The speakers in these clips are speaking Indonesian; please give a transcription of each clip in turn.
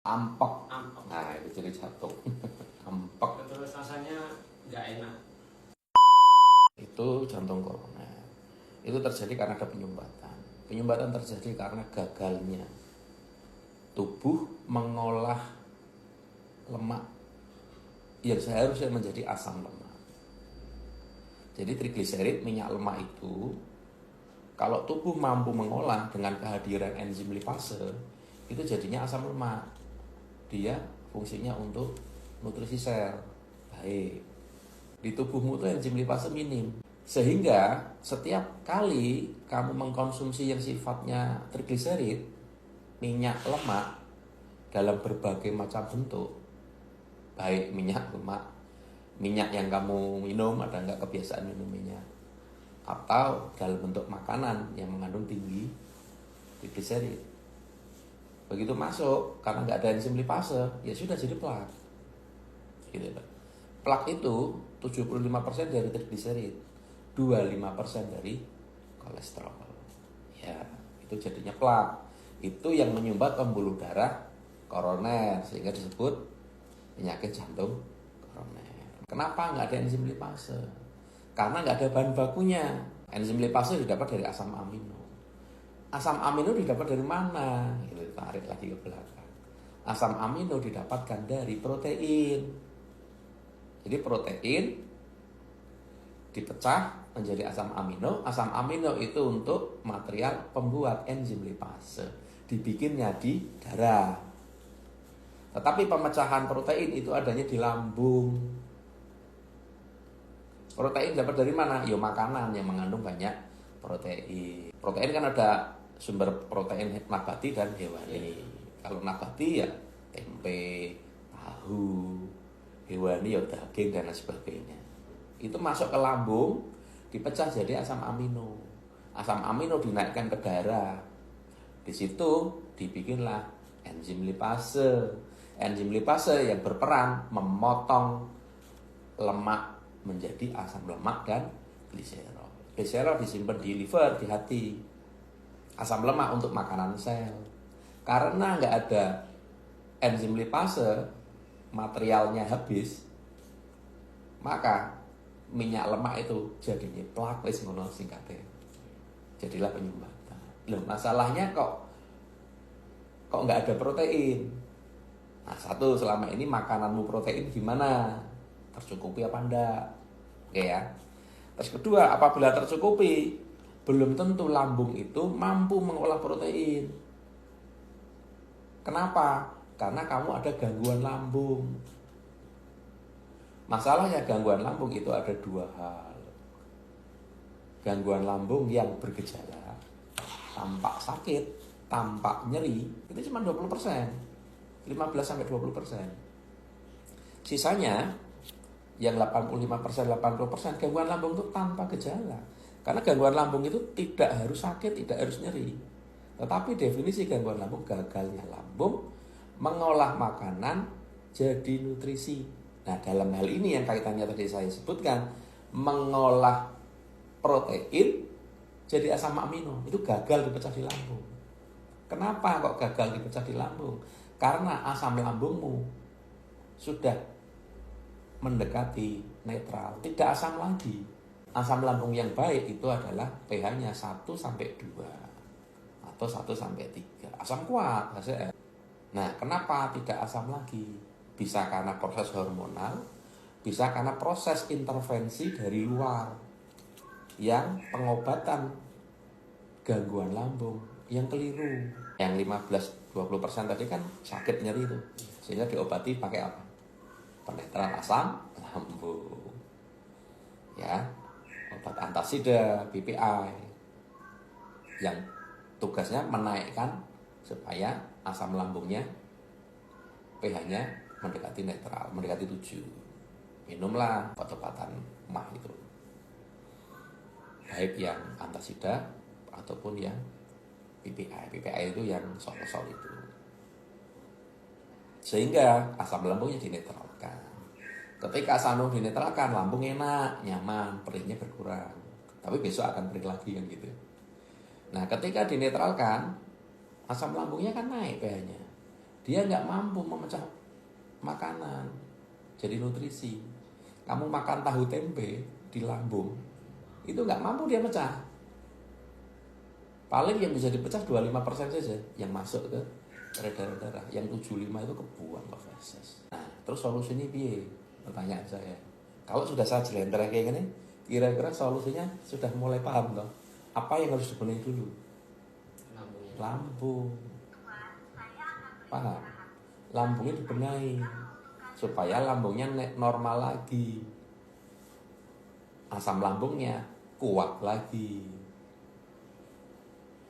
Ampek. Ampek. Nah, itu jadi jantung. Ampek. Terus rasanya nggak enak. Itu jantung koroner. Itu terjadi karena ada penyumbatan. Penyumbatan terjadi karena gagalnya tubuh mengolah lemak yang seharusnya menjadi asam lemak. Jadi trigliserid, minyak lemak itu kalau tubuh mampu mengolah dengan kehadiran enzim lipase, itu jadinya asam lemak. Dia fungsinya untuk nutrisi sel. Baik. Di tubuhmu itu enzim lipase minim. Sehingga setiap kali kamu mengkonsumsi yang sifatnya trigliserid, minyak lemak dalam berbagai macam bentuk, baik minyak lemak, minyak yang kamu minum, ada nggak kebiasaan minum minyak, atau dalam bentuk makanan yang mengandung tinggi trigliserid, begitu masuk karena nggak ada enzim lipase, ya sudah jadi plak. Gitu. Plak itu 75% dari trigliserid, 25% dari kolesterol. Ya, itu jadinya plak. Itu yang menyumbat pembuluh darah koroner sehingga disebut penyakit jantung koroner. Kenapa nggak ada enzim lipase? Karena nggak ada bahan bakunya. Enzim lipase didapat dari asam amino. Asam amino didapat dari mana? Itu tarik lagi ke belakang. Asam amino didapatkan dari protein. Jadi protein dipecah menjadi asam amino. Asam amino itu untuk material pembuat enzim lipase. Dibikinnya di darah. Tetapi pemecahan protein itu adanya di lambung. Protein dapat dari mana? Ya makanan yang mengandung banyak protein. Protein kan ada sumber protein nabati dan hewani. Kalau nabati ya tempe, tahu, hewani ya daging dan lain sebagainya. Itu masuk ke lambung, dipecah jadi asam amino. Asam amino dinaikkan ke darah. Di situ dibikinlah enzim lipase. Enzim lipase yang berperan memotong lemak menjadi asam lemak dan gliserol. Gliserol disimpan di liver, di hati. Asam lemak untuk makanan sel. Karena nggak ada enzim lipase, materialnya habis, maka minyak lemak itu jadinya plak, wis ngono singkatnya. Jadilah penyumbatan. Loh, masalahnya kok nggak ada protein. Nah, satu, selama ini makananmu protein gimana? Tercukupi apa enggak? Oke ya. Terus kedua, apabila tercukupi, belum tentu lambung itu mampu mengolah protein. Kenapa? Karena kamu ada gangguan lambung. Masalahnya gangguan lambung itu ada dua hal. Gangguan lambung yang bergejala, tampak sakit, tampak nyeri, itu cuma 20%. 15-20%. Sisanya yang 85%-80% gangguan lambung itu tanpa gejala. Karena gangguan lambung itu tidak harus sakit, tidak harus nyeri. Tetapi definisi gangguan lambung, gagalnya lambung mengolah makanan jadi nutrisi. Nah, dalam hal ini yang kaitannya tadi saya sebutkan, mengolah protein jadi asam amino, itu gagal dipecah di lambung. Kenapa kok gagal dipecah di lambung? Karena asam lambungmu sudah mendekati netral, tidak asam lagi. Asam lambung yang baik itu adalah pH-nya 1-2 atau 1-3. Asam kuat, HCl. Nah, kenapa tidak asam lagi? Bisa karena proses hormonal, bisa karena proses intervensi dari luar yang pengobatan gangguan lambung yang keliru. Yang 15-20% tadi kan sakit nyeri itu, sehingga diobati pakai apa? Penetral asam lambung. Ya, obat antasida, PPI yang tugasnya menaikkan supaya asam lambungnya pH-nya mendekati netral, mendekati 7. Minumlah obat-obatan mah itu, baik yang antasida ataupun yang PPI. PPI itu yang sol itu. Sehingga asam lambungnya dinetralkan. Ketika asam lambung dinetralkan, lambung enak, nyaman, perihnya berkurang. Tapi besok akan perih lagi kan gitu. Nah, ketika dinetralkan, asam lambungnya kan naik pH-nya. dia nggak mampu memecah makanan jadi nutrisi. Kamu makan tahu tempe di lambung, itu nggak mampu dia pecah. Paling yang bisa dipecah 25% saja yang masuk ke peredaran darah. Yang 75 itu kebuang ke feses. Nah, terus solusinya piye? Pertanyaan saya. Kalau sudah saya jelentera kayak gini, kira-kira solusinya sudah mulai paham toh? Apa yang harus dibenahi dulu? Lambungnya. Lambung. Paham? Lambungnya dibenahi supaya lambungnya normal lagi. Asam lambungnya kuat lagi.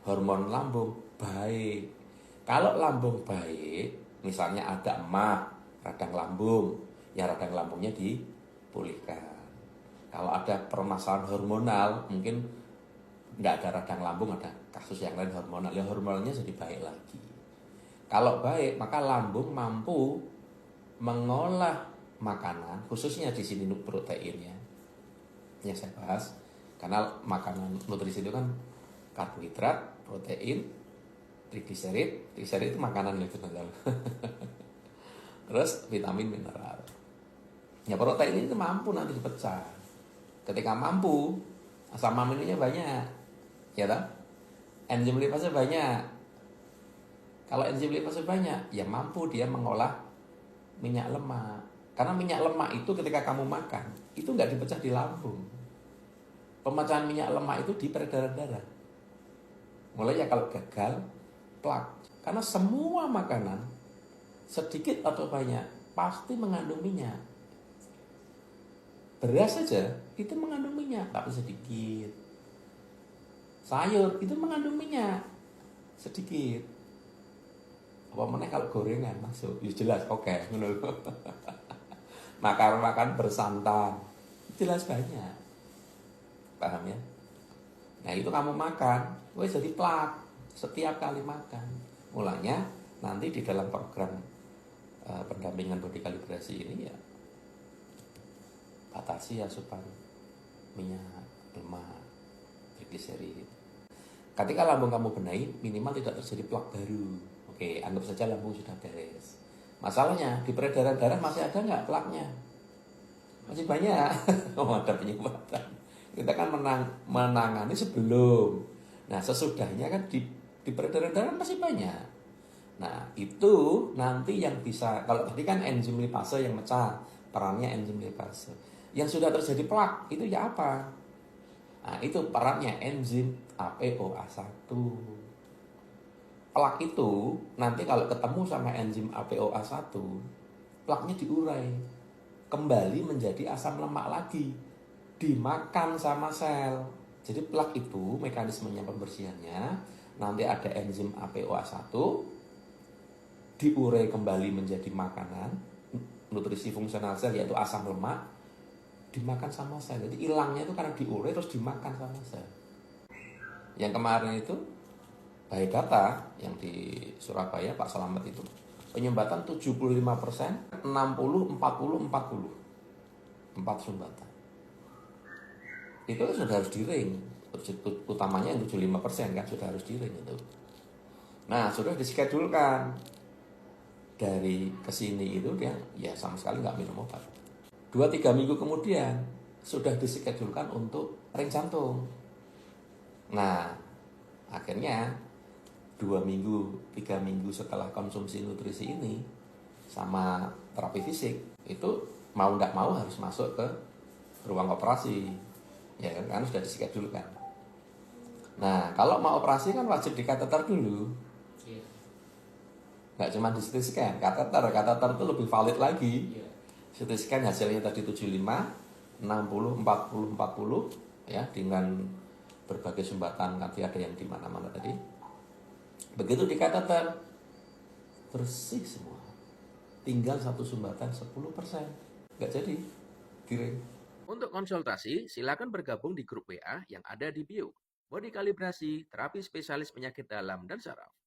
Hormon lambung baik. Kalau lambung baik, misalnya ada emah, radang lambung, ya radang lambungnya dipulihkan. Kalau ada permasalahan hormonal, mungkin nggak ada radang lambung, ada kasus yang lain hormonal, ya hormonalnya jadi baik lagi. Kalau baik, maka lambung mampu mengolah makanan, khususnya di sini proteinnya, yang saya bahas, karena makanan nutrisi itu kan karbohidrat, protein, trigliserid itu makanan itu terus vitamin, mineral. Ya protein itu mampu nanti dipecah. Ketika mampu, asam aminonya banyak, ya tak? Enzim lipase banyak. Kalau enzim lipase banyak, ya mampu dia mengolah minyak lemak. Karena minyak lemak itu ketika kamu makan, itu nggak dipecah di lambung. Pemecahan minyak lemak itu di peredaran darah. Mulai ya kalau gagal, plak. Karena semua makanan, sedikit atau banyak, pasti mengandung minyak. Beras saja, itu mengandung minyak, tapi sedikit. Sayur, itu mengandung minyak, sedikit. Apa mana kalau gorengan masuk, ya jelas, oke. Makan bersantan, jelas banyak. Paham ya? Nah itu kamu makan, jadi plak setiap kali makan. Mulanya nanti di dalam program pendampingan body kalibrasi ini ya batasi asupan minyak, lemak, trigliserid. Ketika lambung kamu benahi, minimal tidak terjadi plak baru. Oke, anggap saja lambung sudah beres. Masalahnya di peredaran darah masih ada nggak plaknya? Masih banyak. Oh, ada penyumbatan. Kita kan menangani sebelum. Nah, sesudahnya kan di peredaran darah masih banyak. Nah, itu nanti yang bisa, kalau tadi kan enzim lipase yang mecah, perannya enzim lipase. Yang sudah terjadi plak, itu ya apa? Nah, itu perannya enzim APOA1. Plak itu nanti kalau ketemu sama enzim APOA1, plaknya diurai kembali menjadi asam lemak lagi, dimakan sama sel. Jadi plak itu mekanismenya pembersihannya, nanti ada enzim APOA1 diurai kembali menjadi makanan nutrisi fungsional sel, yaitu asam lemak, dimakan sama sel. Jadi hilangnya itu karena diurai terus dimakan sama sel. Yang kemarin itu by data yang di Surabaya Pak Slamet itu penyumbatan 75%, 60, 40, 40. 4 sumbatan. Itu sudah harus di-ring. Utamanya yang 75% kan sudah harus di-ring itu. Nah, sudah diskedulkan. Dari kesini itu dia ya sama sekali nggak minum obat. 2-3 minggu kemudian sudah diskedulkan untuk ring jantung. Nah, akhirnya 2 minggu, 3 minggu setelah konsumsi nutrisi ini sama terapi fisik, itu mau nggak mau harus masuk ke ruang operasi. Ya kan sudah diskedulkan. Nah, kalau mau operasi kan wajib dikateter dulu. Nggak cuma di CT scan, kateter itu lebih valid lagi. CT scan hasilnya tadi 75, 60, 40, 40 ya, dengan berbagai sumbatan, nanti ada yang di mana-mana tadi. Begitu di kateter bersih semua. Tinggal satu sumbatan 10%. Nggak jadi di-ring. Untuk konsultasi, silakan bergabung di grup WA yang ada di bio. Body kalibrasi, terapi spesialis penyakit dalam dan saraf.